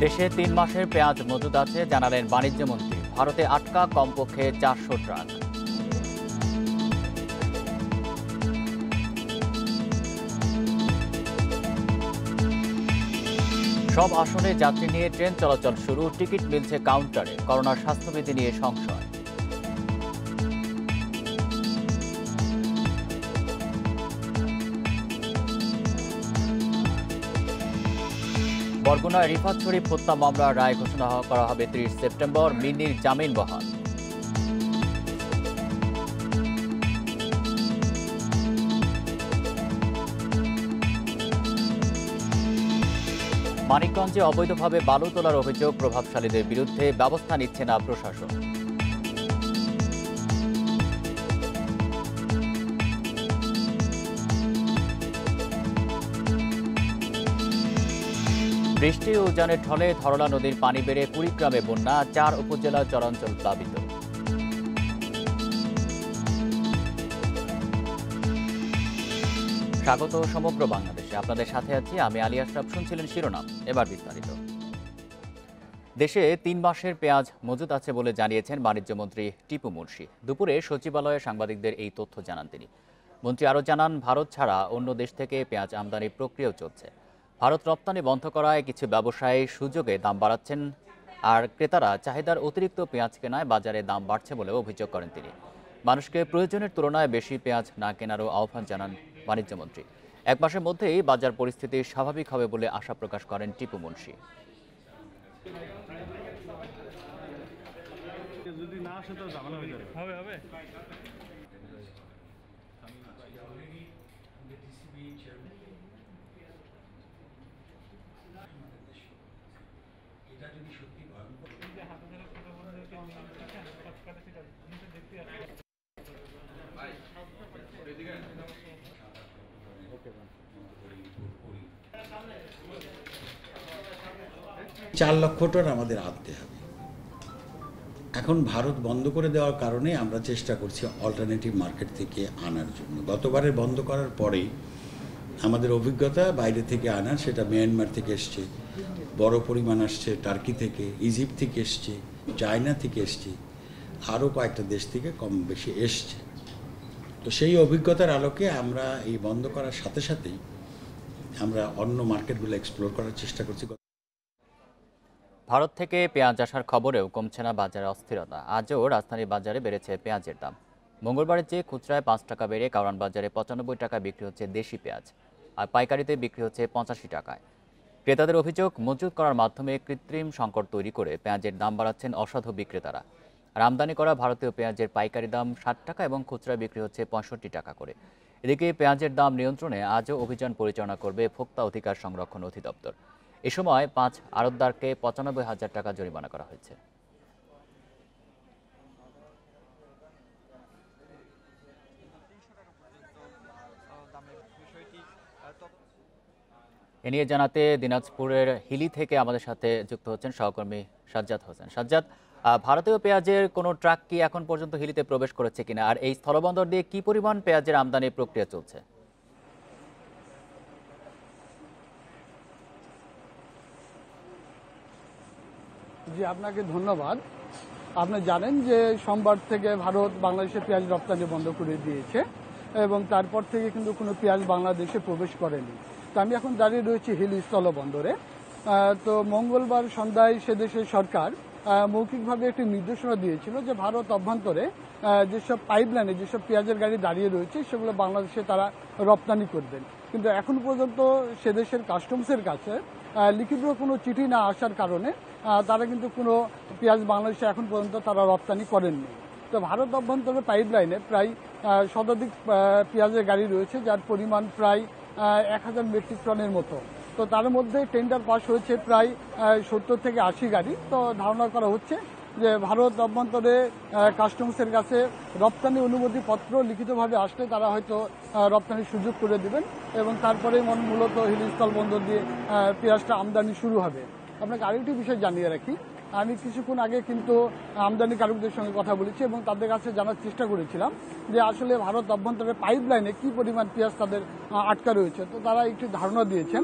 দেশে ৩ মাসের পেঁয়াজ মজুদ আছে জানালেন বাণিজ্যমন্ত্রী। ভারতে আটকা কমপক্ষে ৪০০ ট্রাক। সব আসনে যাত্রী নিয়ে ট্রেন চলাচল শুরু, টিকিট মিলছে কাউন্টারে। করোনার স্বাস্থ্যবিধি নিয়ে সংশয়। বরগুনায় রিফাত শরীফ হত্যা মামলার রায় ঘোষণা করা হবে ৩০ সেপ্টেম্বর। মিন্নির জামিন বহাল। মানিকগঞ্জে অবৈধভাবে বালু তোলার অভিযোগ, প্রভাবশালীদের বিরুদ্ধে ব্যবস্থা নিচ্ছে না প্রশাসন। বৃষ্টি ও উজানের ঢলে ধরলা নদীর পানি বেড়ে কুড়িগ্রামে বন্যা, ৪ উপজেলার চরাঞ্চল প্লাবিত। স্বাগত সমগ্র বাংলাদেশে, আপনাদের সাথে আছি আমি আলী আশরাফ। শুনছিলেন শিরোনাম, এবার বিস্তারিত। দেশে ৩ মাসের পেঁয়াজ মজুদ আছে বলে জানিয়েছেন বাণিজ্যমন্ত্রী টিপু মুনশি। দুপুরে সচিবালয়ে সাংবাদিকদের এই তথ্য জানান তিনি। মন্ত্রী আরও জানান, ভারত ছাড়া অন্য দেশ থেকে পেঁয়াজ আমদানির প্রক্রিয়াও চলছে। ভারত রপ্তানি বন্ধ করায় কিছু ব্যবসায়ী সুযোগে দাম বাড়াচ্ছেন, আর ক্রেতারা চাহিদার অতিরিক্ত পেঁয়াজ কেনায় বাজারে দাম বাড়ছে বলেও অভিযোগ করেন তিনি। মানুষকে প্রয়োজনের তুলনায় বেশি পেঁয়াজ না কেনারও আহ্বান জানান বাণিজ্যমন্ত্রী। ১ মাসের মধ্যেই বাজার পরিস্থিতি স্বাভাবিক হবে বলে আশা প্রকাশ করেন টিপু মুনশি। যদি না আসে তো ঝামেলা হয়ে যাবে। হবে চার লক্ষ টন আমাদের আনতে হবে। এখন ভারত বন্ধ করে দেওয়ার কারণে আমরা চেষ্টা করছি অল্টারনেটিভ মার্কেট থেকে আনার জন্য। গতবারের বন্ধ করার পরে আমাদের অভিজ্ঞতা বাইরে থেকে আনার, সেটা মিয়ানমার থেকে এসছে, বড় পরিমাণ আসছে টার্কি থেকে, ইজিপ্ট থেকে এসছে, চায়না থেকে এসছে, আরও কয়েকটা দেশ থেকে কম বেশি এসছে। তো সেই অভিজ্ঞতার আলোকে আমরা এই বন্ধ করার সাথে সাথেই আমরা অন্য মার্কেটগুলো এক্সপ্লোর করার চেষ্টা করছি। ভারত থেকে পেঁয়াজ আসার খবরেও কমছে না বাজারে অস্থিরতা। আজও রাজধানীর বাজারে বেড়েছে পেঁয়াজের দাম। মঙ্গলবারের চেয়ে খুচরায় ৫ টাকা বেড়ে কারওয়ান বাজারে ৯৫ টাকা বিক্রি হচ্ছে দেশি পেঁয়াজ, আর পাইকারিতে বিক্রি হচ্ছে ৮৫ টাকায়। ক্রেতাদের অভিযোগ, মজুত করার মাধ্যমে কৃত্রিম সংকট তৈরি করে পেঁয়াজের দাম বাড়াচ্ছেন অসাধু বিক্রেতারা। আর আমদানি করা ভারতীয় পেঁয়াজের পাইকারি দাম ৬০ টাকা এবং খুচরায় বিক্রি হচ্ছে ৬৫ টাকা করে। এদিকে পেঁয়াজের দাম নিয়ন্ত্রণে আজও অভিযান পরিচালনা করবে ভোক্তা অধিকার সংরক্ষণ অধিদপ্তর। এ সময় ৫ আড়তদারকে ৯৫,০০০ টাকা জরিমানা করা হয়েছে। এ নিয়ে জানাতে দিনাজপুরের হিলি থেকে আমাদের সাথে যুক্ত হচ্ছেন সহকর্মী সাজ্জাদ হোসেন। সাজ্জাদ, ভারতীয় পেঁয়াজের কোনো ট্রাক কি এখন পর্যন্ত হিলিতে প্রবেশ করেছে কিনা, আর এই স্থলবন্দর দিয়ে কি পরিমাণ পেঁয়াজের আমদানির প্রক্রিয়া চলছে? জি, আপনাকে ধন্যবাদ। আপনি জানেন যে সোমবার থেকে ভারত বাংলাদেশে পেঁয়াজ রপ্তানি বন্ধ করে দিয়েছে এবং তারপর থেকে কিন্তু কোনো পেঁয়াজ বাংলাদেশে প্রবেশ করেনি। তো আমি এখন দাঁড়িয়ে রয়েছি হিলি স্থলবন্দরে। তো মঙ্গলবার সন্ধ্যায় সে দেশের সরকার মৌখিকভাবে একটি নির্দেশনা দিয়েছিল যে ভারত অভ্যন্তরে যেসব পাইপলাইনে যেসব পেঁয়াজের গাড়ি দাঁড়িয়ে রয়েছে সেগুলো বাংলাদেশে তারা রপ্তানি করবেন। কিন্তু এখন পর্যন্ত সে দেশের কাস্টমসের কাছে লিখিত কোনো চিঠি না আসার কারণে তারা কিন্তু কোনো পেঁয়াজ বাংলাদেশে এখন পর্যন্ত তারা রপ্তানি করেননি। তো ভারত অভ্যন্তরে পাইপলাইনে প্রায় শতাধিক পেঁয়াজের গাড়ি রয়েছে, যার পরিমাণ প্রায় ১,০০০ মেট্রিক টনের মতো। তো তার মধ্যে টেন্ডার পাস হয়েছে প্রায় ৭০ থেকে ৮০ গাড়ি। তো ধারণা করা হচ্ছে যে ভারত অভ্যন্তরে কাস্টমসের কাছে রপ্তানি অনুমতিপত্র লিখিতভাবে আসলে তারা হয়তো রপ্তানির সুযোগ করে দেবেন এবং তারপরে মূলত হিলি স্থলবন্দর দিয়ে পেঁয়াজটা আমদানি শুরু হবে। আপনাকে আরেকটি বিষয় জানিয়ে রাখি, আমি কিছুক্ষণ আগে কিন্তু আমদানিকারকদের সঙ্গে কথা বলেছি এবং তাদের কাছে জানার চেষ্টা করেছিলাম যে আসলে ভারত অভ্যন্তরে পাইপলাইনে কি পরিমাণ পেঁয়াজ তাদের আটকা রয়েছে। তো তারা একটি ধারণা দিয়েছেন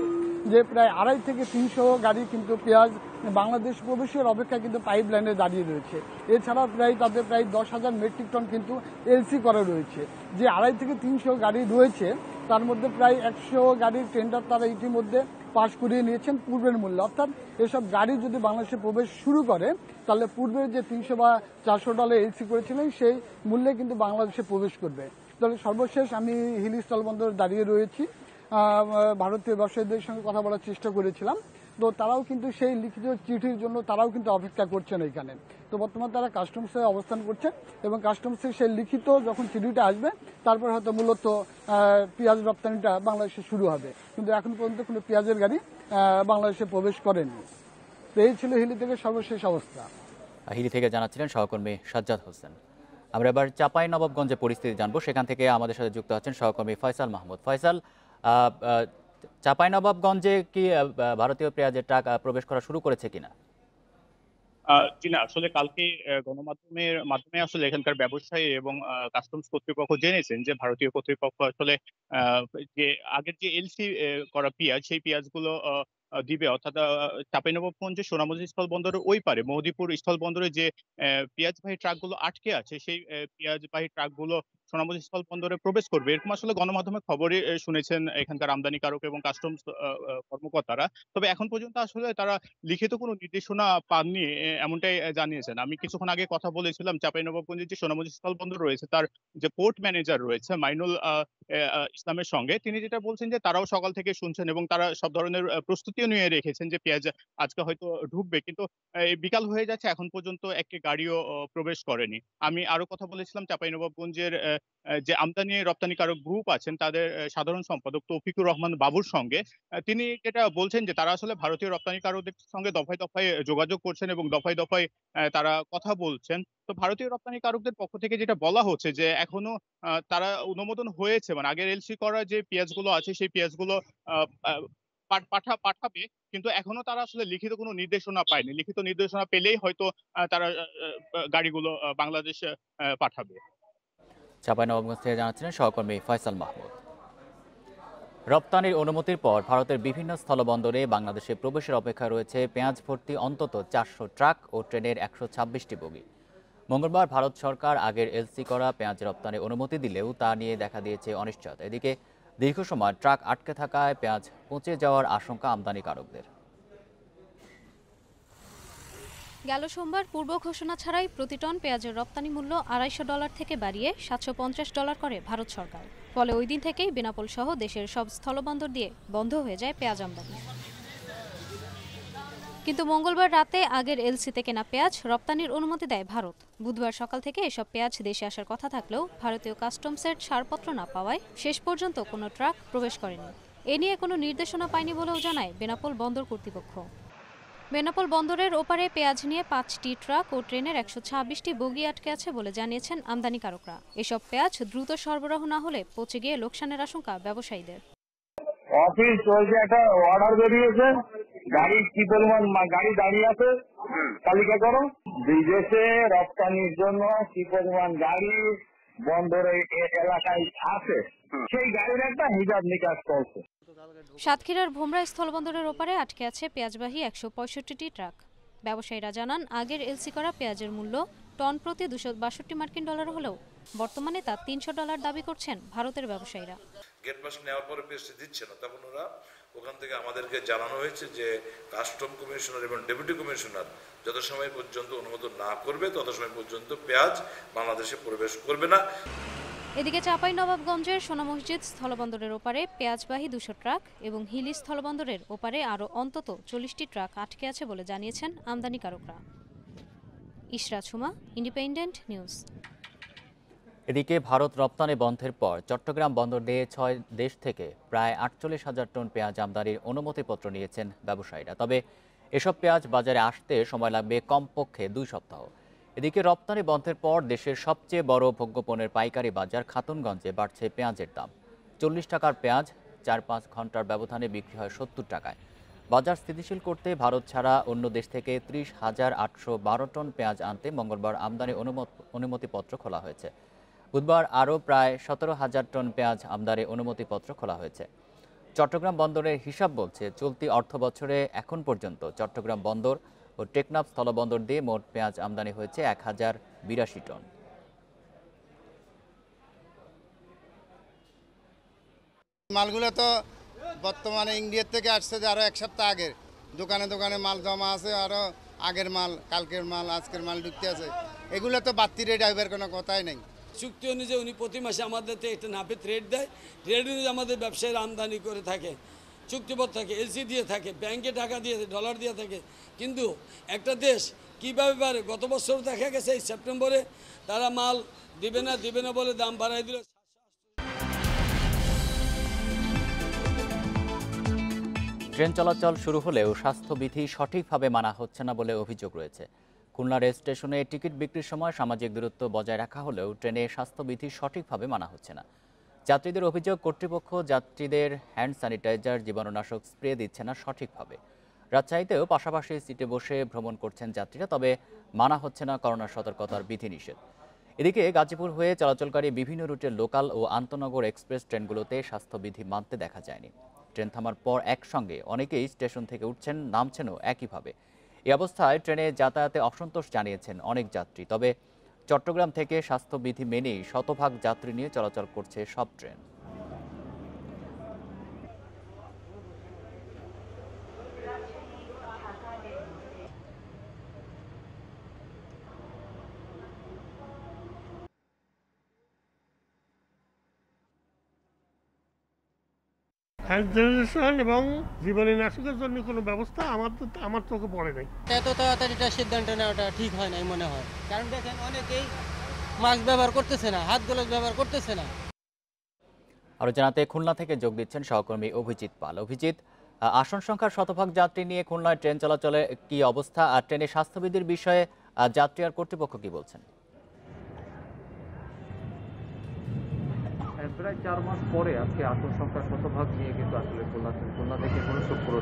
যে প্রায় 250 থেকে 300 গাড়ি কিন্তু পেঁয়াজ বাংলাদেশ প্রবেশের অপেক্ষায় কিন্তু পাইপ লাইনে দাঁড়িয়ে রয়েছে। এছাড়াও তাদের প্রায় 10,000 মেট্রিক টন কিন্তু এলসি করা রয়েছে। যে 250 থেকে 300 গাড়ি রয়েছে তার মধ্যে প্রায় 100 গাড়ির টেন্ডার তারা ইতিমধ্যে পাশ করিয়ে নিয়েছেন পূর্বের মূল্য। অর্থাৎ এসব গাড়ি যদি বাংলাদেশে প্রবেশ শুরু করে তাহলে পূর্বের যে 300 বা 400 ডলার এলসি করেছিলেন সেই মূল্যে কিন্তু বাংলাদেশে প্রবেশ করবে। তাহলে সর্বশেষ আমি হিলি স্থলবন্দরে দাঁড়িয়ে রয়েছি, ভারতীয় ব্যবসায়ীদের সঙ্গে কথা বলার চেষ্টা করেছিলাম। তো তারাও কিন্তু সেই লিখিত চিঠির জন্য তারাও কিন্তু অপেক্ষা করছেন এখানে। তো বর্তমানে তারা কাস্টমসে অবস্থান করছেন এবং কাস্টমসের সেই লিখিত যখন চিঠিটা আসবে তারপর হয়তো মূলত পেঁয়াজ রপ্তানিটা বাংলাদেশে শুরু হবে। কিন্তু এখন পর্যন্ত কোনো পেঁয়াজের গাড়ি বাংলাদেশে প্রবেশ করেনি। তো এই ছিল হিলি থেকে সর্বশেষ অবস্থা। হিলি থেকে জানাচ্ছিলেন সহকর্মী সাজ্জাদ হোসেন। আমরা এবার চাঁপাইনবাবগঞ্জে পরিস্থিতি জানবো, সেখান থেকে আমাদের সাথে যুক্ত আছেন সহকর্মী ফয়সাল মাহমুদ। ফয়সাল, চাঁপাইনবাবগঞ্জে কি ভারতীয় পেঁয়াজের ট্রাক প্রবেশ করা শুরু করেছে কিনা? জি না, আসলে কালকে গণমাধ্যমের মাধ্যমে আসলে এখানকার ব্যবসায়ী এবং কাস্টমস কর্তৃপক্ষ জেনেছেন যে ভারতীয় কর্তৃপক্ষ আসলে যে আগের যে এলসি করা পেঁয়াজ সেই পেঁয়াজগুলো দিবে, অর্থাৎ চাঁপাইনবাবগঞ্জের সোনামুজি স্থল বন্দরের ওই পারে মহদীপুর স্থল বন্দরে যে পেঁয়াজবাহী ট্রাকগুলো আটকে আছে সেই পেঁয়াজবাহী ট্রাকগুলো সোনামুজি স্থল বন্দরে প্রবেশ করবে, এরকম আসলে গণমাধ্যমে খবরে শুনেছেন এখানকার আমদানিকারক এবং কাস্টমস কর্মকর্তারা। তবে এখন পর্যন্ত আসলে তারা লিখিত কোনো নির্দেশনা পাননি এমনটাই জানিয়েছেন। আমি কিছুক্ষণ আগে কথা বলেছিলাম চাঁপাইনবাবগঞ্জের যে সোনামুজি স্থল বন্দর রয়েছে তার যে পোর্ট ম্যানেজার রয়েছে মাইনুল ইসলামের সঙ্গে, তিনি যেটা বলছেন যে তারাও সকাল থেকে শুনছেন এবং তারা সব ধরনের প্রস্তুতিও নিয়ে রেখেছেন যে পেঁয়াজ আজকে হয়তো ঢুকবে, কিন্তু এই বিকাল হয়ে যাচ্ছে এখন পর্যন্ত একটি গাড়িও প্রবেশ করেনি। আমি আরো কথা বলেছিলাম চাঁপাইনবাবগঞ্জের যে আমদানি রপ্তানিকারক গ্রুপ আছেন তাদের সাধারণ সম্পাদক তৌফিকুর রহমান বাবুর সঙ্গে। তিনি যেটা বলছেন যে তারা আসলে ভারতীয় রপ্তানিকারকদের সঙ্গে দফায় দফায় যোগাযোগ করছেন এবং দফায় দফায় তারা কথা বলছেন। তো ভারতীয় রপ্তানিকারকদের পক্ষ থেকে যেটা বলা হচ্ছে যে এখনো তারা অনুমোদন হয়েছে, মানে আগের এলসি করা যে পেঁয়াজগুলো আছে সেই পেঁয়াজগুলো পাঠাবে, কিন্তু এখনো তারা আসলে লিখিত কোনো নির্দেশনা পায়নি। লিখিত নির্দেশনা পেলেই হয়তো তারা গাড়িগুলো বাংলাদেশে পাঠাবে। চাঁপাইনবাবগঞ্জ থেকে জানাচ্ছিলেন সহকর্মী ফয়সাল মাহমুদ। রপ্তানির অনুমতির পর ভারতের বিভিন্ন স্থলবন্দরে বাংলাদেশে প্রবেশের অপেক্ষা রয়েছে পেঁয়াজ ভর্তি অন্তত 400 ট্রাক ও ট্রেনের 126টি বগি। মঙ্গলবার ভারত সরকার আগের এলসি করা পেঁয়াজ রপ্তানির অনুমতি দিলেও তা নিয়ে দেখা দিয়েছে অনিশ্চয়তা। এদিকে দীর্ঘ সময় ট্রাক আটকে থাকায় পেঁয়াজ পচে যাওয়ার আশঙ্কা আমদানিকারকদের। গেল সোমবার পূর্ব ঘোষণা ছাড়াই প্রতি টন পেঁয়াজের রপ্তানি মূল্য $250 থেকে বাড়িয়ে $750 করে ভারত সরকার। ফলে ওই দিন থেকেই বেনাপোল সহ দেশের সব স্থলবন্দর দিয়ে বন্ধ হয়ে যায় পেঁয়াজ আমদানি। কিন্তু মঙ্গলবার রাতে আগের এলসিতে কেনা পেঁয়াজ রপ্তানির অনুমতি দেয় ভারত। বুধবার সকাল থেকে এসব পেঁয়াজ দেশে আসার কথা থাকলেও ভারতীয় কাস্টমসের ছাড়পত্র না পাওয়ায় শেষ পর্যন্ত কোনো ট্রাক প্রবেশ করেনি। এ নিয়ে কোনো নির্দেশনা পায়নি বলেও জানায় বেনাপোল বন্দর কর্তৃপক্ষ। বেনাপোল বন্দরের ওপারে পেঁয়াজ নিয়ে 5টি ট্রাক ও ট্রেনের 126টি বগি আটকে আছে বলে জানিয়েছেন আমদানিকারকরা। এসব পেঁয়াজ দ্রুত সরবরাহ না হলে পচে গিয়ে লোকসানের আশঙ্কা ব্যবসায়ীদের। অফিস চলছে, একটা অর্ডার বেরিয়েছে, গাড়ি কি পরিমাণ গাড়ি দাঁড়িয়ে আছে তালিকা করো, বিদেশে রপ্তানির জন্য কি পরিমাণ গাড়ি বন্দরে এলাকায় আছে সেই গাড়ির একটা হিসাব নিকাশ চলছে। সাতক্ষীরার ভোমরা স্থলবন্দরের ওপারে আটকে আছে পেঁয়াজবাহী 165টি ট্রাক। ব্যবসায়ীরা জানান আগের এলসি করা পেঁয়াজের মূল্য টন প্রতি $262 মার্কিন হলেও বর্তমানে তা $300 দাবি করছেন ভারতের ব্যবসায়ীরা। গেট পাস নেওয়ার পরে পেঁয়াজটি দিচ্ছে না, তখন ওরা ওখান থেকে আমাদেরকে জানানো হয়েছে যে কাস্টম কমিশনার এবং ডেপুটি কমিশনার যত সময় পর্যন্ত অনুমোদন না করবে তত সময় পর্যন্ত পেঁয়াজ বাংলাদেশে প্রবেশ করবে না। এদিকে চাঁপাইনবাবগঞ্জের সোনা মসজিদ স্থলবন্দরের ওপারে পেঁয়াজবাহী 200 ট্রাক এবং হিলি স্থলবন্দরের ওপারে আরও অন্তত 40টি ট্রাক আটকে আছে বলে জানিয়েছেন আমদানিকারকরা। Ishrat Suma, Independent News. এদিকে ভারত রপ্তানি বন্ধের পর চট্টগ্রাম বন্দর দিয়ে 6 দেশ থেকে প্রায় 48,000 টন পেঁয়াজ আমদানির অনুমতিপত্র নিয়েছেন ব্যবসায়ীরা। তবে এসব পেঁয়াজ বাজারে আসতে সময় লাগবে কমপক্ষে 2 সপ্তাহ। এদিকে রপ্তানি বন্ধের পর দেশের সবচেয়ে বড় ভোগ্যপণ্যের পাইকারি বাজার খাতুনগঞ্জে বাড়ছে পেঁয়াজের দাম। 40 টাকার পেঁয়াজ 4-5 ঘন্টার ব্যবধানে বিক্রি হয় 70 টাকায়। বাজার স্থিতিশীল করতে ভারত ছাড়া অন্য দেশ থেকে 30,812 টন পেঁয়াজ আনতে মঙ্গলবার আমদানি অনুমতিপত্র খোলা হয়েছে। বুধবার আরও প্রায় 17,000 টন পেঁয়াজ আমদানি অনুমতিপত্র খোলা হয়েছে। চট্টগ্রাম বন্দরের হিসাব বলছে চলতি অর্থ বছরে এখন পর্যন্ত চট্টগ্রাম বন্দর ও টেকনাফ স্থলবন্দর দিয়ে মোট পেঁয়াজ আমদানি হয়েছে 1082 টন। মালগুলো তো বর্তমানে ইন্ডিয়ার থেকে আসছে যে আরো এক সপ্তাহ আগের, দোকানে দোকানে মাল জমা আছে, আরো আগের মাল, কালকের মাল, আজকের মাল ঢুকতে আছে। এগুলো তো বাড়তি রেট আসবার কোনো কথাই নেই। চুক্তি অনুযায়ী উনি প্রতি মাসে আমাদের একটা নাপিত রেট দেয়, রেট অনুযায়ী আমাদের ব্যবসায়ীরা আমদানি করে থাকে, চুক্তিপত্র থাকে, এলসি দিয়ে থাকে, ব্যাংকে টাকা দিয়ে ডলার দিয়ে থাকে। কিন্তু একটা দেশ কীভাবে পারে, গত বছর দেখা গেছে এই সেপ্টেম্বরে তারা মাল দিবে না বলে দাম বাড়াই দিল। ট্রেন চলাচল শুরু হলেও স্বাস্থ্যবিধি সঠিকভাবে মানা হচ্ছে না বলে অভিযোগ রয়েছে। খুলনা রেল স্টেশনে টিকিট বিক্রির সময় সামাজিক দূরত্ব বজায় রাখা হলেও ট্রেনে স্বাস্থ্যবিধি সঠিকভাবে মানা হচ্ছে না। যাত্রীদের অভিযোগ, কর্তৃপক্ষ যাত্রীদের হ্যান্ড স্যানিটাইজার, জীবাণুনাশক স্প্রে দিচ্ছে না সঠিকভাবে। রাজশাহীতেও পাশাপাশি সিটে বসে ভ্রমণ করছেন যাত্রীরা, তবে মানা হচ্ছে না করোনা সতর্কতার বিধিনিষেধ। এদিকে গাজীপুর হয়ে চলাচলকারী বিভিন্ন রুটের লোকাল ও আন্তনগর এক্সপ্রেস ট্রেনগুলোতে স্বাস্থ্যবিধি মানতে দেখা যায়নি। ট্রেন থামার পর একসঙ্গে অনেকেই স্টেশন থেকে উঠছেন, নামছেনও একইভাবে। এই অবস্থায় ট্রেনে যাতায়াতে অসন্তোষ জানিয়েছেন অনেক যাত্রী। তবে চট্টগ্রাম থেকে স্বাস্থ্যবিধি মেনেই শতভাগ যাত্রী নিয়ে চলাচল করছে সব ট্রেন। হ্যান্ড স্যানিটাইজেশন এবং জীবাণুনাশকের জন্য কোনো ব্যবস্থা আমার চোখে পড়ে নাই। এত তাড়াতাড়ি এটা সিদ্ধান্ত নেওয়াটা ঠিক হয় নাই মনে হয়, কারণ দেখেন অনেকেই মাস্ক ব্যবহার করতেছে না, হাত গ্লাভস ব্যবহার করতেছে না। আরও জানাতে খুলনা থেকে যোগ দিচ্ছেন সহকর্মী অভিজিৎ পাল। অভিজিৎ, আসন সংখ্যার শতভাগ যাত্রী নিয়ে খুলনায় ট্রেন চলাচলে কি অবস্থা, আর ট্রেনের স্বাস্থ্যবিধির বিষয়ে যাত্রী আর কর্তৃপক্ষ কি বলছেন? প্রায় 4 মাস পরে আজকে আসন সংখ্যা শতভাগ নিয়ে কিন্তু আসলে খুলনা থেকে হলুদপুর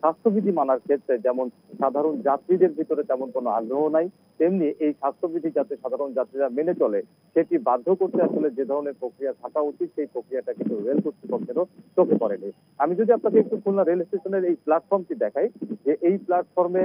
স্বাস্থ্যবিধি মানার ক্ষেত্রে যেমন সাধারণ যাত্রীদের ভিতরে তেমন কোনো আগ্রহ নাই, তেমনি এই স্বাস্থ্যবিধি যাতে সাধারণ যাত্রীরা মেনে চলে সেটি বাধ্য করতে আসলে যে ধরনের প্রক্রিয়া থাকা উচিত সেই প্রক্রিয়াটা কিন্তু রেল কর্তৃপক্ষেরও চোখে পড়েনি। আমি যদি আপনাকে একটু খুলনা রেল স্টেশনের এই প্ল্যাটফর্মটি দেখাই, যে এই প্ল্যাটফর্মে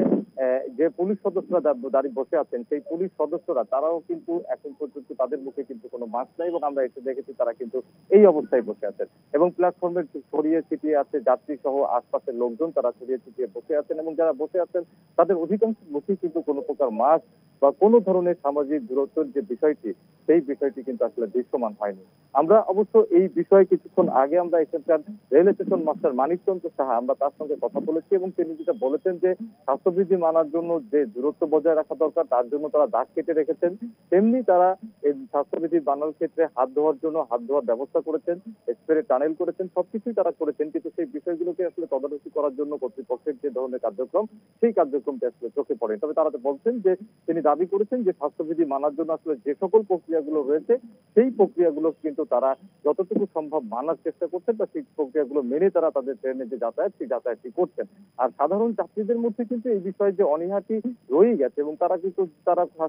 যে পুলিশ সদস্যরা দাঁড়িয়ে বসে আছেন, সেই পুলিশ সদস্যরা তারাও কিন্তু এখন পর্যন্ত তাদের মুখে কিন্তু কোনো মাস্ক নাই, এবং আমরা এসে দেখেছি তারা কিন্তু এই অবস্থায় বসে আছেন। এবং প্ল্যাটফর্মে ছড়িয়ে ছিটিয়ে আছে যাত্রী সহ আশপাশের লোকজন, তারা ছড়িয়ে ছিটিয়ে বসে আছেন, এবং যারা বসে আছেন তাদের অধিকাংশ মুখেই কিন্তু কোনো প্রকার মাস্ক বা কোনো ধরনের সামাজিক দূরত্বের যে বিষয়টি, সেই বিষয়টি কিন্তু আসলে দৃশ্যমান হয়নি। আমরা অবশ্য এই বিষয়ে কিছুক্ষণ আগে আমরা এখানকার rail station master Manikchandra Saha, আমরা তার সঙ্গে কথা বলেছি, এবং তিনি যেটা বলেছেন যে স্বাস্থ্যবিধি মানার জন্য যে দূরত্ব বজায় রাখা দরকার তার জন্য তারা দাগ কেটে রেখেছেন, তেমনি তারা এই স্বাস্থ্যবিধি মানার ক্ষেত্রে হাত ধোয়ার জন্য হাত ধোয়ার ব্যবস্থা করেছেন, স্প্রে টানেল করেছেন, সবকিছুই তারা করেছেন। কিন্তু সেই বিষয়গুলোকে আসলে তদারকি করার জন্য কর্তৃপক্ষের যে ধরনের কার্যক্রম, সেই কার্যক্রমটি আসলে চোখে পড়ে। তবে তারা বলছেন যে তিনি দাবি করেছেন যে স্বাস্থ্যবিধি মানার জন্য আসলে যে সকল প্রক্রিয়াগুলো রয়েছে সেই প্রক্রিয়াগুলো কিন্তু তারা যতটুকু সম্ভব মানার চেষ্টা করছেন, বা সেই প্রক্রিয়াগুলো মেনে তারা তাদের ট্রেনে যে যাতায়াত, সেই যাতায়াতটি করছেন। আর সাধারণ যাত্রীদের মধ্যে কিন্তু এই বিষয়ে যে অনীহাটি রয়ে গেছে, এবং তারা কিন্তু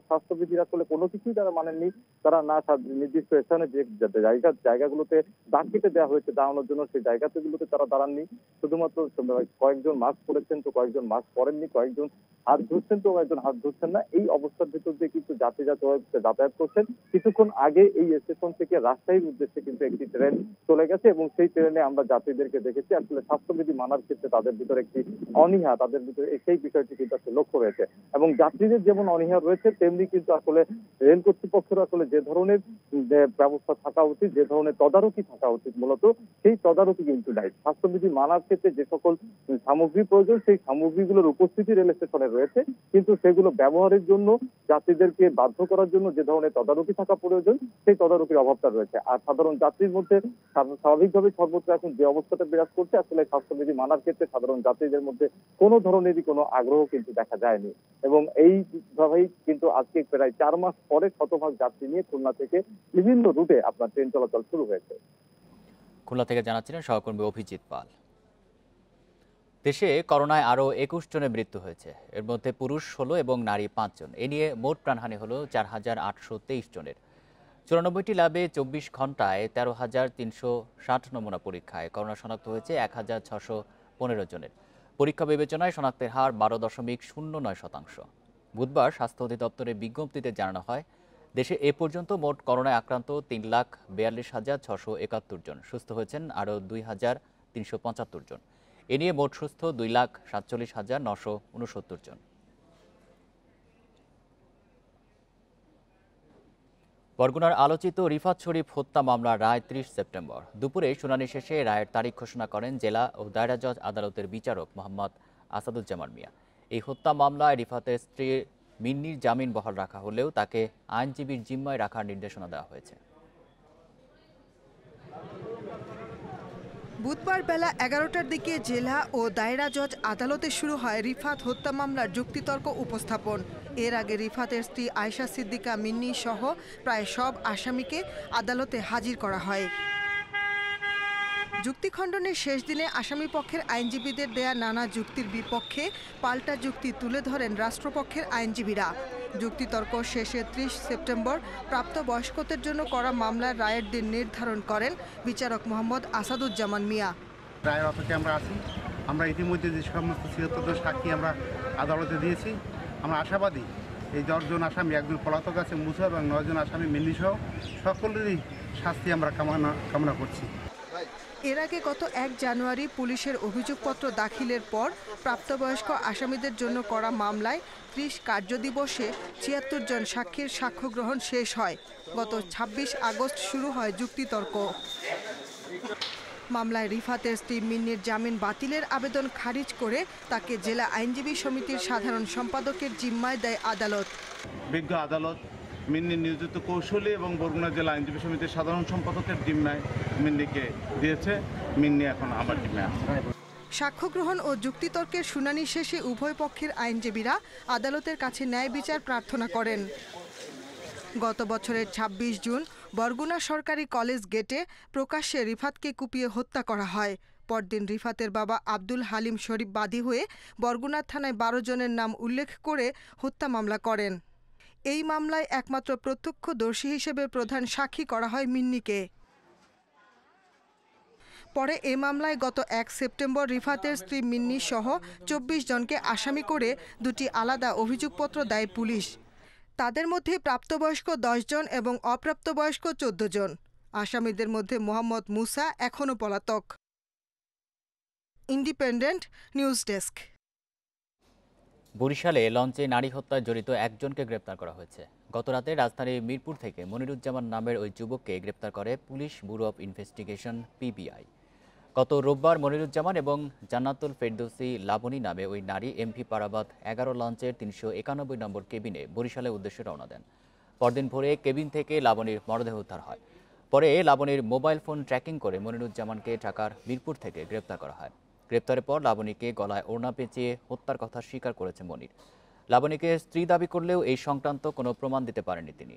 স্বাস্থ্যবিধির আসলে কোনো কিছুই তারা মানেননি। তারা না নির্দিষ্ট স্থানে যে জায়গাগুলোতে দাগ কেটে দেওয়া হয়েছে দাঁড়ানোর জন্য, সেই জায়গাগুলোতে তারা দাঁড়াননি। শুধুমাত্র কয়েকজন মাস্ক পরেছেন তো কয়েকজন মাস্ক পরেননি, কয়েকজন হাত ধরছেন তো কয়েকজন হাত ধরছেন না। এই অবস্থার ভিতর দিয়ে কিন্তু যাত্রীরা যাতায়াত করছেন। কিছুক্ষণ আগে এই স্টেশন থেকে রাজশাহীর উদ্দেশ্যে কিন্তু একটি ট্রেন চলে গেছে, এবং সেই ট্রেনে আমরা যাত্রীদেরকে দেখেছি আসলে স্বাস্থ্যবিধি মানার ক্ষেত্রে তাদের ভিতরে একটি অনীহা, তাদের ভিতরে সেই বিষয়টি কিন্তু আসলে লক্ষ্য রয়েছে। এবং যাত্রীদের যেমন অনীহা রয়েছে, তেমনি কিন্তু আসলে রেল কর্তৃপক্ষের আসলে যে ধরনের ব্যবস্থা থাকা উচিত, যে ধরনের তদারকি থাকা উচিত, মূলত সেই তদারকি কিন্তু নাই। স্বাস্থ্যবিধি মানার ক্ষেত্রে যে সকল সামগ্রী প্রয়োজন, সেই সামগ্রীগুলোর উপস্থিতি রেল স্টেশনে রয়েছে, কিন্তু সেগুলো ব্যবহারের জন্য যাত্রীদেরকে বাধ্য করার জন্য যে ধরনের তদারকি থাকা প্রয়োজন, সেই তদারকির অভাবটা রয়েছে। আর সাধারণ যাত্রীর মধ্যে স্বাভাবিকভাবে সর্বত্র এখন যে অবস্থাটা বিরাজ করছে, আসলে স্বাস্থ্যবিধি মানার ক্ষেত্রে সাধারণ যাত্রীদের মধ্যে কোনো ধরনেরই কোনো আগ্রহ কিন্তু দেখা যায়নি। এবং এইভাবেই কিন্তু আজকে প্রায় 4 মাস পরে শতভাগ যাত্রী নিয়ে খুলনা থেকে বিভিন্ন রুটে আপনার ট্রেন চলাচল শুরু হয়েছে। খুলনা থেকে জানাচ্ছিলেন সহকর্মী অভিজিৎ পাল। দেশে করোনায় আরও 21 জনের মৃত্যু হয়েছে, এর মধ্যে পুরুষ 16 এবং নারী 5 জন। এ নিয়ে মোট প্রাণহানি হল 4823 জনের। 94টি ল্যাবে 24 ঘন্টায় 13,360 নমুনা পরীক্ষায় করোনা শনাক্ত হয়েছে 1,615 জনের। পরীক্ষা বিবেচনায় শনাক্তের হার 12.09%। বুধবার স্বাস্থ্য অধিদপ্তরের বিজ্ঞপ্তিতে জানানো হয়, দেশে এ পর্যন্ত মোট করোনায় আক্রান্ত 3,42,671 জন, সুস্থ হয়েছেন আরও 2,375 জন। এ নিয়ে মোট সুস্থ 2,47,969 জন। বরগুনার আলোচিত রিফাত শরীফ হত্যা মামলার রায় 30 সেপ্টেম্বর। দুপুরে শুনানি শেষে রায়ের তারিখ ঘোষণা করেন জেলা ও দায়রা জজ আদালতের বিচারক মোহাম্মদ আসাদুজ্জামান মিয়া। এই হত্যা মামলায় রিফাতের স্ত্রী মিন্নির জামিন বহাল রাখা হলেও তাকে আইনজীবীর জিম্মায় রাখার নির্দেশনা দেওয়া হয়েছে। বুধবার বেলা 11টার দিকে জেলা ও দায়রা জজ আদালতে শুরু হয় রিফাত হত্যা মামলার যুক্তিতর্ক উপস্থাপন। এর আগে রিফাতের স্ত্রী আয়েশা সিদ্দিকা মিন্নি সহ প্রায় সব আসামিকে আদালতে হাজির করা হয়। যুক্তি খণ্ডনের শেষ দিনে আসামি পক্ষের আইনজীবীদের দেয়া নানা যুক্তির বিপক্ষে পাল্টা যুক্তি তুলে ধরেন রাষ্ট্রপক্ষের আইনজীবীরা। যুক্তিতর্ক শেষে 30 সেপ্টেম্বর প্রাপ্তবয়স্কদের জন্য করা মামলার রায়ের দিন নির্ধারণ করেন বিচারক মোহাম্মদ আসাদুজ্জামান মিয়া। রায়ের অপেক্ষায় আমরা আছি। আমরা ইতিমধ্যে যে সমস্ত 76 জন সাক্ষী আমরা আদালতে দিয়েছি, আমরা আশাবাদী এই 10 জন আসামি, একজন পলাতক আছে মুসা এবং 9 জন আসামি মিন্নি সহ সকলেরই শাস্তি আমরা কামনা করছি। এর আগে গত 1 জানুয়ারি পুলিশের অভিযোগপত্র দাখিলের পর প্রাপ্তবয়স্ক আসামিদের জন্য করা মামলায় 30 কার্যদিবসে 76 জন সাক্ষীর সাক্ষ্য গ্রহণ শেষ হয়। গত 26 আগস্ট শুরু হয় যুক্তিতর্ক। মামলায় রিফাতের স্ত্রী মিন্নির জামিন বাতিলের আবেদন খারিজ করে তাকে জেলা আইনজীবী সমিতির সাধারণ সম্পাদকের জিম্মায় দেয় আদালত। বিজ্ঞ আদালত মিন্নি নিয়োজিত কৌশলী এবং বরগুনা জেলা আইনজীবী সমিতির সাধারণ সম্পাদকের জিম্মায় মিন্নিকে দিয়েছে। মিন্নি এখন আমার জিম্মায় আছে। সাক্ষ্য গ্রহণ ও যুক্তিতর্কের শুনানি শেষে উভয় পক্ষের আইনজীবীরা আদালতের কাছে ন্যায় বিচার প্রার্থনা করেন। গত বছরের 26 জুন বরগুনা সরকারি কলেজ গেটে প্রকাশ্যে রিফাতকে কুপিয়ে হত্যা করা হয়। পরদিন রিফাতের বাবা আব্দুল হালিম শরীফ বাদী হয়ে বরগুনা থানায় 12 জনের নাম উল্লেখ করে হত্যা মামলা করেন। এই মামলায় একমাত্র প্রত্যক্ষদর্শী হিসেবে প্রধান সাক্ষী করা হয় মিন্নিকে। পরে এ মামলায় গত 1 সেপ্টেম্বর রিফাতের স্ত্রী মিন্নি সহ 24 জনকে আসামি করে দুটি আলাদা অভিযোগপত্র দেয় পুলিশ। তাদের মধ্যে প্রাপ্তবয়স্ক 10 জন এবং অপ্রাপ্তবয়স্ক 14 জন। আসামিদের মধ্যে মোহাম্মদ মুসা এখনও পলাতক। Independent News desk. বরিশালে লঞ্চে নারী হত্যায় জড়িত একজনকে গ্রেপ্তার করা হয়েছে। গতরাতে রাজধানীর মিরপুর থেকে মনিরুজ্জামান নামের ওই যুবককে গ্রেপ্তার করে police bureau of investigation PBI. গত রোববার মনিরুজ্জামান এবং জান্নাতুল ফেরদৌসী লাবণী নামে ওই নারী এমভি পারাবাদ 11 লঞ্চের 391 নম্বর কেবিনে বরিশালের উদ্দেশ্যে রওনা দেন। পরদিন ভোরে কেবিন থেকে লাবণীর মরদেহ উদ্ধার হয়। পরে লাবণীর মোবাইল ফোন ট্র্যাকিং করে মনিরুজ্জামানকে ঢাকার মিরপুর থেকে গ্রেপ্তার করা হয়। গ্রেপ্তারের পর লাবণীকে গলায় ওড়না পেঁচিয়ে হত্যার কথা স্বীকার করেছে মনির। লাবণীকে স্ত্রী দাবি করলেও এই সংক্রান্ত কোনো প্রমাণ দিতে পারেননি তিনি।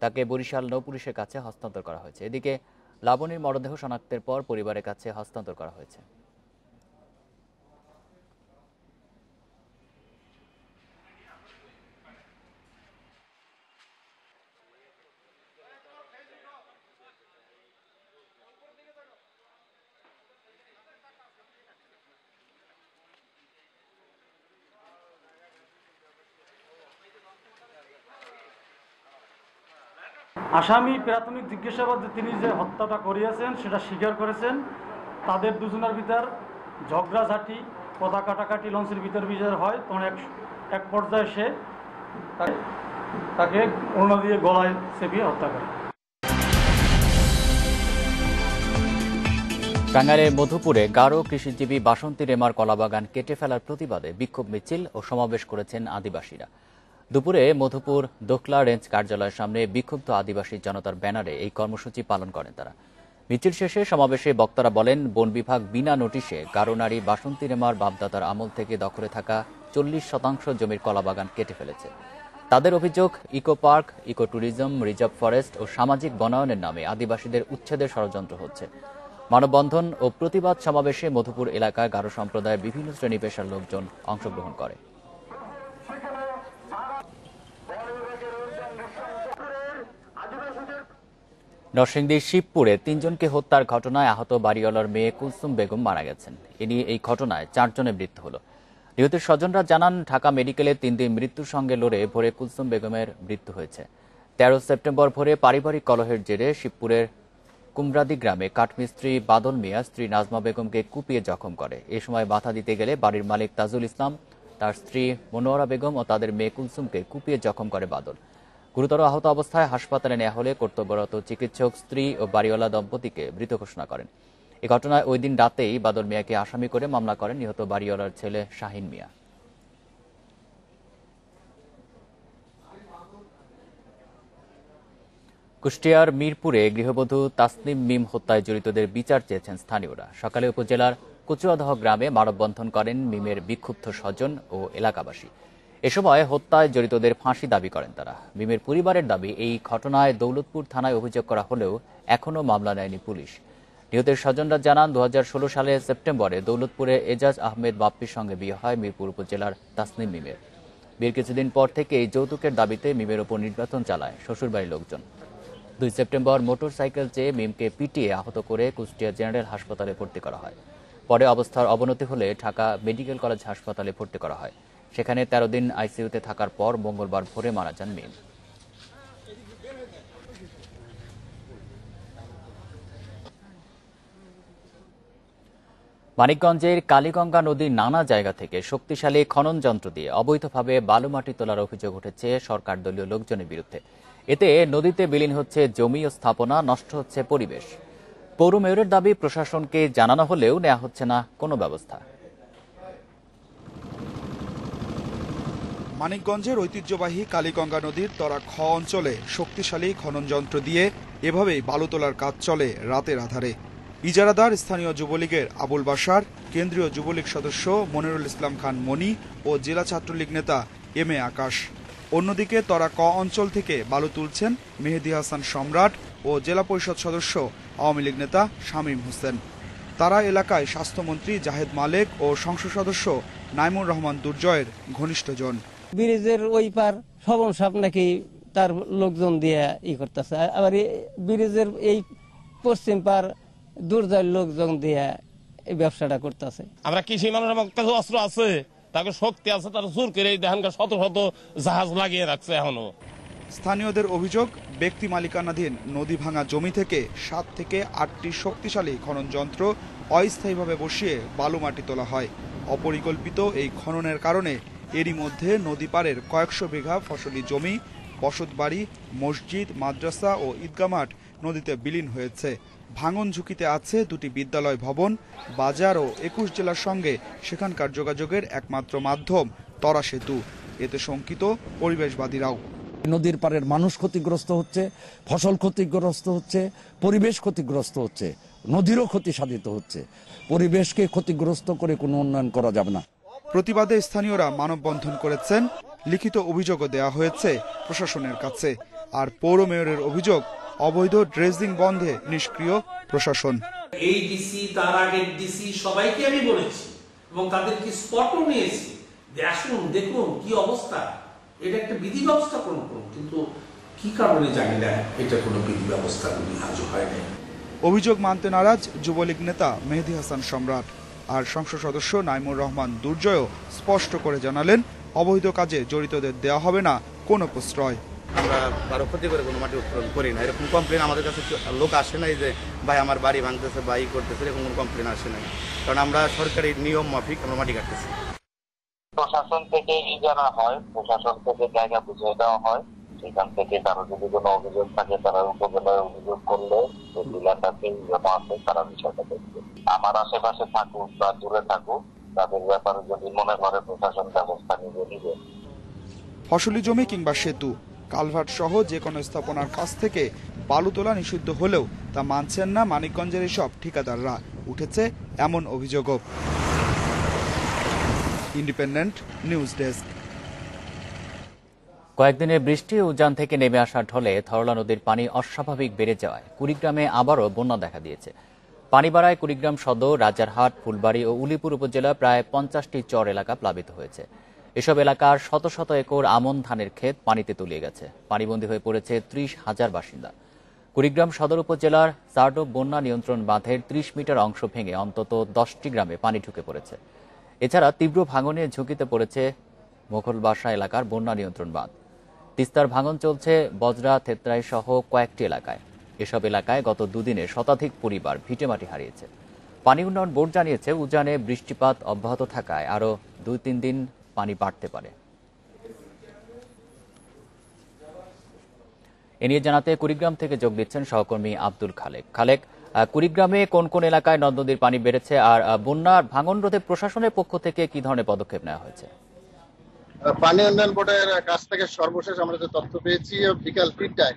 তাকে বরিশাল নৌপুলিশের কাছে হস্তান্তর করা হয়েছে। এদিকে লাবণীর মরদেহ শনাক্তের পর পরিবারের কাছে হস্তান্তর করা হয়েছে। আসামি প্রাথমিক জিজ্ঞাসাবাদে তিনি যে হত্যাটা করিয়েছেন সেটা স্বীকার করেছেন। তাদের দুজনের ভিতর ঝগড়াঝাটি, কথা কাটাকাটি লঞ্চের ভিতর হয়। তখন এক পর্যায়ে সে তাকে ওড়না দিয়ে গলায় চেপিয়ে হত্যা করে। টাঙ্গাইলের মধুপুরে গারো কৃষিজীবী বাসন্তী রেমার কলাবাগান কেটে ফেলার প্রতিবাদে বিক্ষোভ মিছিল ও সমাবেশ করেছেন আদিবাসীরা। দুপুরে মধুপুর দোখলা রেঞ্জ কার্যালয়ের সামনে বিক্ষুব্ধ আদিবাসী জনতার ব্যানারে এই কর্মসূচি পালন করেন তারা। মিছিল শেষে সমাবেশে বক্তারা বলেন, বন বিভাগ বিনা নোটিশে গারো নারী বাসন্তী রেমার বাপদাদার আমল থেকে দখলে থাকা 40% জমির কলাবাগান কেটে ফেলেছে। তাদের অভিযোগ, eco park, eco tourism, reserve forest ও সামাজিক বনায়নের নামে আদিবাসীদের উচ্ছেদের ষড়যন্ত্র হচ্ছে। মানববন্ধন ও প্রতিবাদ সমাবেশে মধুপুর এলাকায় গারো সম্প্রদায়ের বিভিন্ন শ্রেণী পেশার লোকজন অংশগ্রহণ করে। নরসিংদীর শিবপুরে ৩ জনকে হত্যার ঘটনায় আহত বাড়িওয়ালার মেয়ে কুলসুম বেগম মারা গেছেন। এ নিয়ে এই ঘটনায় 4 জনের মৃত্যু হলো। নিহতের স্বজনরা জানান, ঢাকা মেডিকেলে 3 দিন মৃত্যুর সঙ্গে লড়ে ভোরে কুলসুম বেগমের মৃত্যু হয়েছে। 13 সেপ্টেম্বর ভোরে পারিবারিক কলহের জেরে শিবপুরের কুমরাদি গ্রামে কাঠমিস্ত্রি বাদল মিয়া স্ত্রী নাজমা বেগমকে কুপিয়ে জখম করে। এ সময় বাধা দিতে গেলে বাড়ির মালিক তাজুল ইসলাম, তার স্ত্রী মনোয়ারা বেগম ও তাদের মেয়ে কুলসুমকে কুপিয়ে জখম করে বাদল। গুরুতর আহত অবস্থায় হাসপাতালে নেওয়া হলে কর্তব্যরত চিকিৎসক স্ত্রী ও বাড়িওয়ালা দম্পতিকে মৃত ঘোষণা করেন। এ ঘটনায় ওই দিন রাতেই বাদল মিয়াকে আসামি করে মামলা করেন নিহত বাড়িওয়ালার ছেলে শাহিন মিয়া। কুষ্টিয়ার মিরপুরে গৃহবধূ তাসনিম মিম হত্যায় জড়িতদের বিচার চেয়েছেন স্থানীয়রা। সকালে উপজেলার কচুয়াদহ গ্রামে মানববন্ধন করেন মিমের বিক্ষুব্ধ স্বজন ও এলাকাবাসী। এ সময় হত্যায় জড়িতদের ফাঁসি দাবি করেন তারা। মিমের পরিবারের দাবি, এই ঘটনায় দৌলতপুর থানায় অভিযোগ করা হলেও এখনও মামলা নেয়নি পুলিশ। নিহতের স্বজনরা জানান, 2016 সালের সেপ্টেম্বরে দৌলতপুরে এজাজ আহমেদ বাপ্পির সঙ্গে বিয়ে হয় মিরপুর উপজেলার তাসনিম মিমের। বিয়ের কিছুদিন পর থেকেই যৌতুকের দাবিতে মিমের ওপর নির্যাতন চালায় শ্বশুরবাড়ির লোকজন। 2 সেপ্টেম্বর মোটর সাইকেল চেয়ে মিমকে পিটিয়ে আহত করে কুষ্টিয়া জেনারেল হাসপাতালে ভর্তি করা হয়। পরে অবস্থার অবনতি হলে ঢাকা মেডিকেল কলেজ হাসপাতালে ভর্তি করা হয়। সেখানে 13 দিন আইসিইউতে থাকার পর মঙ্গলবার ভোরে মারা যান মিম। মানিকগঞ্জের কালীগঙ্গা নদীর নানা জায়গা থেকে শক্তিশালী খনন যন্ত্র দিয়ে অবৈধভাবে বালু মাটি তোলার অভিযোগ উঠেছে সরকার দলীয় লোকজনের বিরুদ্ধে। এতে নদীতে বিলীন হচ্ছে জমি ও স্থাপনা, নষ্ট হচ্ছে পরিবেশ। পৌর মেয়রের দাবি, প্রশাসনকে জানানো হলেও নেওয়া হচ্ছে না কোনো ব্যবস্থা। মানিকগঞ্জের ঐতিহ্যবাহী কালীগঙ্গা নদীর তরা খ অঞ্চলে শক্তিশালী খনন যন্ত্র দিয়ে এভাবেই বালু তোলার কাজ চলে রাতের আধারে। ইজারাদার স্থানীয় যুবলীগের আবুল বাশার, কেন্দ্রীয় যুবলীগ সদস্য মনিরুল ইসলাম খান মনি ও জেলা ছাত্রলীগ নেতা এম এ আকাশ। অন্যদিকে তরা ক অঞ্চল থেকে বালু তুলছেন মেহেদী হাসান সম্রাট ও জেলা পরিষদ সদস্য আওয়ামী লীগ নেতা শামীম হোসেন। তারা এলাকায় স্বাস্থ্যমন্ত্রী জাহেদ মালেক ও সংসদ সদস্য নাইমুর রহমান দুর্জয়ের ঘনিষ্ঠজন। ব্রিজের ওই পার সবন সাপ নাকি তার লোকজন দিয়ে করতেছে, আবার ব্রিজের এই পশ্চিম পার দুর্জয়ের লোকজন দিয়ে এই ব্যবসাটা করতেছে। আমরা কৃষি মানুষের কাছে অস্ত্র আছে, তাকে শক্তি আছে, তার জোর করে দেখানকার শত শত জাহাজ লাগিয়ে রাখছে এখনো। স্থানীয়দের অভিযোগ, ব্যক্তি মালিকানাধীন নদী ভাঙা জমি থেকে 7 থেকে 8টি শক্তিশালী খনন যন্ত্র অস্থায়ীভাবে বসিয়ে বালু মাটি তোলা হয়। অপরিকল্পিত এই খননের কারণে এরই মধ্যে নদী পাড়ের কয়েকশো বিঘা ফসলি জমি, বসতবাড়ি, মসজিদ, মাদ্রাসা ও ঈদগাহ মাঠ নদীতে বিলীন হয়েছে। ভাঙন ঝুঁকিতে আছে 2টি বিদ্যালয় ভবন, বাজার ও 21 জেলার সঙ্গে সেখানকার যোগাযোগের একমাত্র মাধ্যম তরা সেতু। এতে শঙ্কিত পরিবেশবাদীরাও। নদীর পাড়ের মানুষ ক্ষতিগ্রস্ত হচ্ছে, ফসল ক্ষতিগ্রস্ত হচ্ছে, পরিবেশ ক্ষতিগ্রস্ত হচ্ছে, নদীরও ক্ষতি সাধিত হচ্ছে। পরিবেশকে ক্ষতিগ্রস্ত করে কোনো উন্নয়ন করা যাবে না। প্রতিবাদে স্থানীয়রা মানববন্ধন করেছেন, লিখিত অভিযোগও দেওয়া হয়েছে প্রশাসনের কাছে। আর পৌর মেয়রের অভিযোগ, অবৈধ ড্রেজিং বন্ধে নিষ্ক্রিয় প্রশাসন। এই ডিসি, তার আগের ডিসি সবাইকে আমি বলেছি এবং তাদেরকে স্পটও নিয়েছি, আসুন দেখুন কি অবস্থা, এটা একটা বিধি ব্যবস্থা করুন, কিন্তু কি কারণে জানি না এটা কোনো বিধি ব্যবস্থা আজও হয় নাই। অভিযোগ মানতে নারাজ যুবলীগ নেতা মেহেদী হাসান সম্রাট। আর সংসদ সদস্য নাইমুর রহমান দুর্জয়ও স্পষ্ট করে জানালেন, অবৈধ কাজে জড়িতদের দেওয়া হবে না কোনো প্রশ্রয়। আমরা কারো ক্ষতি করে কোনো মাটি উত্তোলন করি না, এরকম কমপ্লেন আমাদের কাছে লোক আসে নাই যে ভাই আমার বাড়ি ভাঙতেছে বা ই করতেছে, এরকম কোনো কমপ্লেন আসে নাই। কারণ আমরা সরকারি নিয়ম মাফিক আমরা মাটি কাটতেছি। প্রশাসন থেকে জানা হয়, প্রশাসন থেকে জায়গা বুঝিয়ে দেওয়া হয়, সেখান থেকে কারো যদি কোনো অভিযোগ থাকে তারা উপজেলায় অভিযোগ করলে জেলাটাকে জমা আছে, তারা বিষয়টা দেখবে। আমার আশেপাশে থাকুক বা দূরে থাকুক, তাদের ব্যাপারে যদি মনে করে প্রশাসন ব্যবস্থা নিবে। ফসলি জমি কিংবা সেতু, কালভার্ট সহ যে কোনো স্থাপনার কাছ থেকে বালু তোলা নিষিদ্ধ হলেও তা মানছেন না মানিকগঞ্জের এসব ঠিকাদাররা। উঠেছে এমন অভিযোগও। Independent News desk. কয়েকদিনের বৃষ্টি ও উজান থেকে নেমে আসা ঢলে ধরলা নদীর পানি অস্বাভাবিক বেড়ে যাওয়ায় কুড়িগ্রামে আবারও বন্যা দেখা দিয়েছে। পানি বাড়ায় কুড়িগ্রাম সদর, রাজারহাট, ফুলবাড়ী ও উলিপুর উপজেলা প্রায় 50টি চর এলাকা প্লাবিত হয়েছে। এসব এলাকার শত শত একর আমন ধানের ক্ষেত পানিতে তলিয়ে গেছে। পানিবন্দী হয়ে পড়েছে 30,000 বাসিন্দা। কুড়িগ্রাম সদর উপজেলার সার্ডো বন্যা নিয়ন্ত্রণ বাঁধের ৩০ মিটার অংশ ভেঙে অন্তত ১০টি গ্রামে পানি ঢুকে পড়েছে। এছাড়া তীব্র ভাঙনে ঝুঁকিতে পড়েছে মোঘলবাসা এলাকার বন্যা নিয়ন্ত্রণ বাঁধ। তিস্তার ভাঙন চলছে বজরা, থেত্রাই সহ কয়েকটি এলাকায়। এসব এলাকায় গত দুদিনে শতাধিক পরিবার ভিটেমাটি হারিয়েছে। পানি উন্নয়ন বোর্ড জানিয়েছে, উজানে বৃষ্টিপাত অব্যাহত থাকায় আরও ২-৩ দিন পানি বাড়তে পারে। এ নিয়ে জানাতে কুড়িগ্রাম থেকে যোগ দিচ্ছেন সহকর্মী আব্দুল খালেক। খালেক, কুড়িগ্রামে কোন কোন এলাকায় নদ নদীর পানি বেড়েছে, আর বন্যার ভাঙন রোধে প্রশাসনের পক্ষ থেকে কি ধরনের পদক্ষেপ নেওয়া হয়েছে? পানি উন্নয়ন বোর্ডের কাছ থেকে সর্বশেষ আমরা যে তথ্য পেয়েছি, বিকাল ৩টায়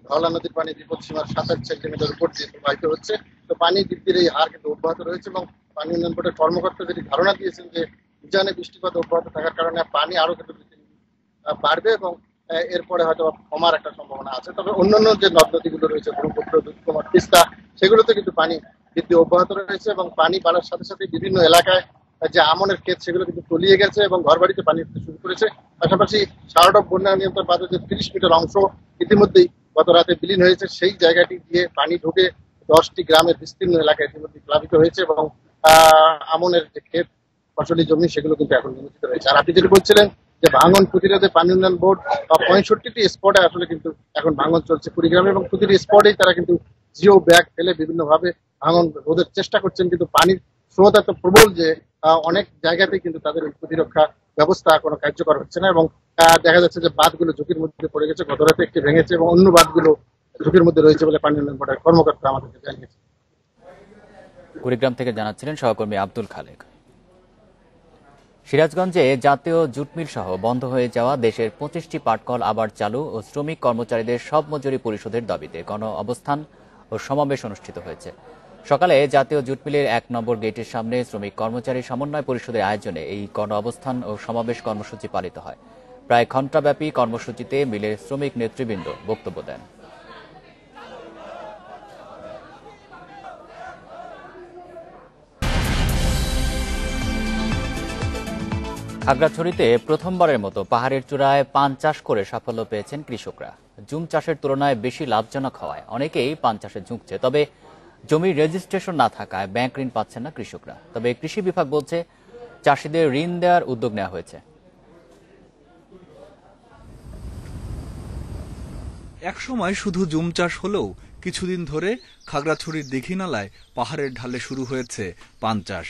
ধওলা নদীর পানি বিপদসীমার ২৭ সেন্টিমিটার উপর দিয়ে প্রবাহিত হচ্ছে। তো পানি বৃদ্ধির এই হার কিন্তু অব্যাহত রয়েছে এবং পানি উন্নয়ন বোর্ডের কর্মকর্তা যেটি ধারণা দিয়েছেন যে উজানে বৃষ্টিপাত অব্যাহত থাকার কারণে পানি আরো কিন্তু বাড়বে এবং এরপরে হয়তো কমার একটা সম্ভাবনা আছে। তবে অন্যান্য যে নদ নদীগুলো রয়েছে, ব্রহ্মপুত্র, দুধকুমার, তিস্তা, সেগুলোতে কিন্তু পানি বৃদ্ধি অব্যাহত রয়েছে এবং পানি বাড়ার সাথে সাথে বিভিন্ন এলাকায় যে আমনের ক্ষেত সেগুলো কিন্তু তলিয়ে গেছে এবং ঘরবাড়িতে পানি উঠতে শুরু করেছে। পাশাপাশি সারডব বন্যা নিয়ন্ত্রণ বাঁধের যে ৩০ মিটার অংশ ইতিমধ্যেই গত রাতে বিলীন হয়েছে, সেই জায়গাটি দিয়ে পানি ঢুকে 10টি গ্রামের বিস্তীর্ণ এলাকা ইতিমধ্যে প্লাবিত হয়েছে এবং আমনের যে ক্ষেত, ফসলি জমি, সেগুলো কিন্তু এখন নিমজ্জিত রয়েছে। আর আপনি যেটা বলছিলেন যে ভাঙন প্রতিরোধে পানি উন্নয়ন বোর্ড 65টি স্পটে আসলে কিন্তু এখন ভাঙন চলছে কুড়িগ্রামে এবং প্রতিটি স্পটেই তারা কিন্তু জিও ব্যাগ ফেলে বিভিন্নভাবে ভাঙন রোধের চেষ্টা করছেন। কিন্তু পানির স্রোত এত প্রবল যে অনেক জায়গাতেই কিন্তু তাদের প্রতিরক্ষা ব্যবস্থা কোনো কার্যকর হচ্ছে না এবং দেখা যাচ্ছে যে বাঁধগুলো ঝুঁকির মধ্যে পড়ে গেছে। গত রাতে একটি ভেঙেছে এবং অন্য বাঁধগুলো ঝুঁকির মধ্যে রয়েছে বলে পানি উন্নয়ন বোর্ডের কর্মকর্তা আমাদেরকে জানিয়েছে। কুড়িগ্রাম থেকে জানাচ্ছিলেন সহকর্মী আব্দুল খালেক। সিরাজগঞ্জে জাতীয় জুট মিল সহ বন্ধ হয়ে যাওয়া দেশের 25টি পাটকল আবার চালু ও শ্রমিক কর্মচারীদের সব মজুরি পরিশোধের দাবিতে গণ অবস্থান ও সমাবেশ অনুষ্ঠিত হয়েছে। সকালে জাতীয় জুট মিলের ১ নম্বর গেটের সামনে শ্রমিক কর্মচারী সমন্বয় পরিষদের আয়োজনে এই গণ অবস্থান ও সমাবেশ কর্মসূচি পালিত হয়। প্রায় ঘণ্টাব্যাপী কর্মসূচিতে মিলের শ্রমিক নেতৃবৃন্দ বক্তব্য দেন। খাগড়াছড়িতে প্রথমবারের মতো পাহাড়ের চূড়ায় পান চাষ করে সাফল্য পেয়েছেন কৃষকরা। জুম চাষের তুলনায় বেশি লাভজনক হওয়ায় অনেকেই পান চাষে ঝুঁকছে। তবে জমির রেজিস্ট্রেশন না থাকায় ব্যাংক ঋণ পাচ্ছেন না কৃষকরা। তবে কৃষি বিভাগ বলছে চাষিদের ঋণ দেওয়ার উদ্যোগ নেওয়া হয়েছে। একসময় শুধু জুম চাষ হলেও কিছুদিন ধরে খাগড়াছড়ির দীঘিনালায় পাহাড়ের ঢালে শুরু হয়েছে পান চাষ।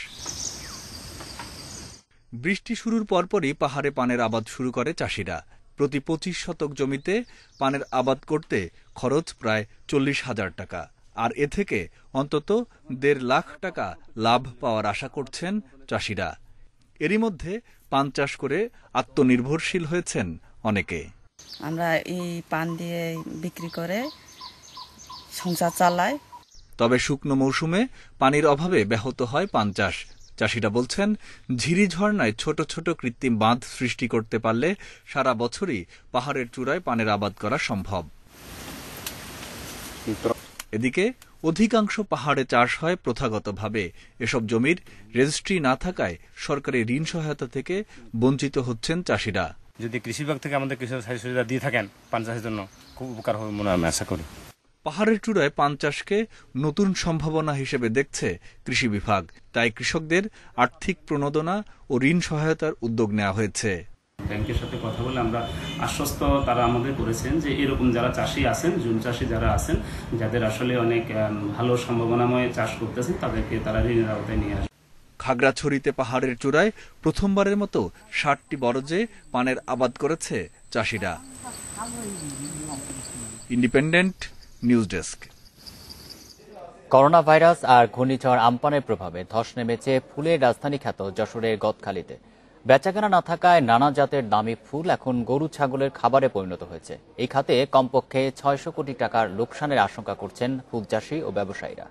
বৃষ্টি শুরুর পরপরই পাহাড়ে পানের আবাদ শুরু করে চাষিরা। প্রতি 25 শতক জমিতে পানের আবাদ করতে খরচ প্রায় 40,000 টাকা। আর এ থেকে অন্তত 1.5 লাখ টাকা লাভ পাওয়ার আশা করছেন চাষিরা। এরই মধ্যে পান চাষ করে আত্মনির্ভরশীল হয়েছেন অনেকে। আমরা এই পান দিয়ে বিক্রি করে সংসার চালাই। তবে শুকনো মৌসুমে পানির অভাবে ব্যাহত হয় পান চাষ। চাষিরা বলছেন, ঝিরি ঝর্ণায় ছোট ছোট কৃত্রিম বাঁধ সৃষ্টি করতে পারলে সারা বছরই পাহাড়ের চূড়ায় পানের আবাদ করা সম্ভব। এদিকে অধিকাংশ পাহাড়ে চাষ হয় প্রথাগতভাবে। এসব জমির রেজিস্ট্রি না থাকায় সরকারি ঋণ সহায়তা থেকে বঞ্চিত হচ্ছেন চাষিরা। যদি কৃষি বিভাগ থেকে আমাদের কিছু সুবিধা দিয়ে থাকেন পান চাষের জন্য খুব উপকার হবে মনে আমি আশা করি। পাহাড়ের চূড়ায় পান চাষকে নতুন সম্ভাবনা হিসেবে দেখছে কৃষি বিভাগ। তাই কৃষকদের আর্থিক প্রণোদনা ও ঋণ সহায়তার উদ্যোগ নেওয়া হয়েছে। ব্যাংকের সাথে কথা বলে আমরা আশ্বস্ত তারা আমাদের করেছেন যে এরকম যারা চাষি আছেন, জুম চাষি যারা আছেন, যাদের আসলে অনেক ভালো সম্ভাবনাময় চাষ করতেছেন, তাদেরকে তারা ঋণের আওতায় নিয়ে আসবে। খাগড়াছড়িতে পাহাড়ের চূড়ায় প্রথমবারের মতো 60টি বরজে পানের আবাদ করেছে চাষিরা। Independent News desk. Corona virus আর ঘূর্ণিঝড় আম্পানের প্রভাবে ধস নেমেছে ফুলের রাজধানী খ্যাত যশোরের গদখালিতে। বেচাকেনা না থাকায় নানা জাতের দামি ফুল এখন গরু ছাগলের খাবারে পরিণত হয়েছে। এই খাতে কমপক্ষে 600 কোটি টাকার লোকসানের আশঙ্কা করছেন ফুল চাষি ও ব্যবসায়ীরা।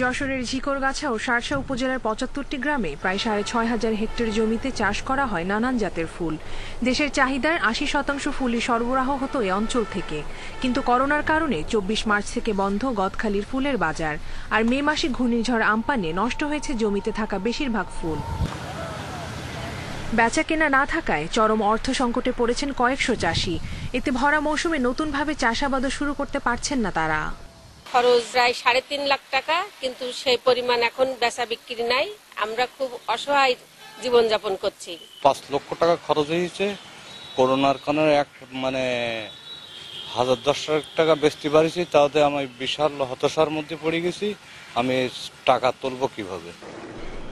যশোরের ঝিকরগাছা ও শার্শা উপজেলার 75টি গ্রামে প্রায় 6500 হেক্টর জমিতে চাষ করা হয় নানান জাতের ফুল। দেশের চাহিদার 80% ফুলই সরবরাহ হতো এই অঞ্চল থেকে। কিন্তু করোনার কারণে 24 মার্চ থেকে বন্ধ গদখালির ফুলের বাজার। আর মে মাসে ঘূর্ণিঝড় আম্পানে নষ্ট হয়েছে জমিতে থাকা বেশিরভাগ ফুল। বেচা কেনা না থাকায় চরম অর্থ সংকটে পড়েছেন কয়েকশো চাষি। এতে ভরা মৌসুমে নতুনভাবে চাষাবাদও শুরু করতে পারছেন না তারা। খরচ প্রায় 3.5 লাখ টাকা, কিন্তু সেই পরিমাণ এখন বেচা বিক্রি নাই। আমরা খুব অসহায় জীবনযাপন করছি। 5 লক্ষ টাকা খরচ হয়েছে করোনার কারণে। 1010 টাকা বেচতে পারিছি, তাতে আমি বিশাল হতাশার মধ্যে পড়ে গেছি। আমি টাকা তুলবো কিভাবে?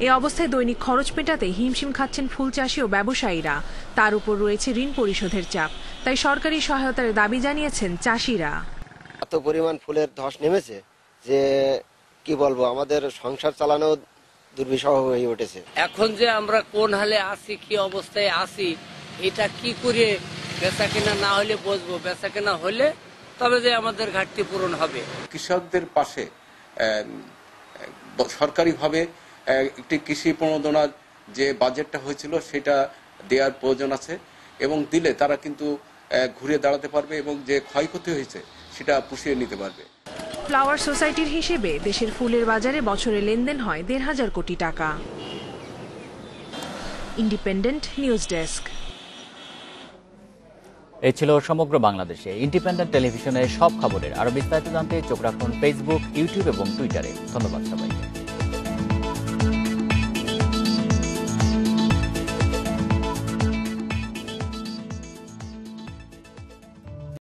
এই অবস্থায় দৈনিক খরচ মেটাতে হিমশিম খাচ্ছেন ফুল চাষি ও ব্যবসায়ীরা। তার উপর রয়েছে ঋণ পরিশোধের চাপ। তাই সরকারি সহায়তার দাবি জানিয়েছেন চাষিরা। এত পরিমাণ ফুলের ধস নেমেছে যে কি বলবো, আমাদের সংসার চালানো দুর্বিষহ হয়ে উঠেছে। এখন যে আমরা কোন হালে আছি, কি অবস্থায় আছি, এটা কি করে বেচা কেনা না হলে বুঝবো। বেচা কেনা হলে তবে যে আমাদের ঘাটতি পূরণ হবে। কৃষকদের পাশে সরকারিভাবে একটি কৃষি প্রণোদনার যে বাজেটটা হয়েছিল সেটা দেওয়ার প্রয়োজন আছে, এবং দিলে তারা কিন্তু ঘুরে দাঁড়াতে পারবে এবং যে ক্ষয়ক্ষতি হয়েছে সেটা পুষিয়ে নিতে পারবে। ফ্লাওয়ার সোসাইটির হিসেবে দেশের ফুলের বাজারে বছরে লেনদেন হয় 1,500 কোটি টাকা। Independent News desk. এই ছিল সমগ্র বাংলাদেশে ইন্ডিপেন্ডেন্ট টেলিভিশনের সব খবরের আরো বিস্তারিত জানতে চোখ রাখুন ফেসবুক, ইউটিউব এবং টুইটারে। ধন্যবাদ সবাইকে।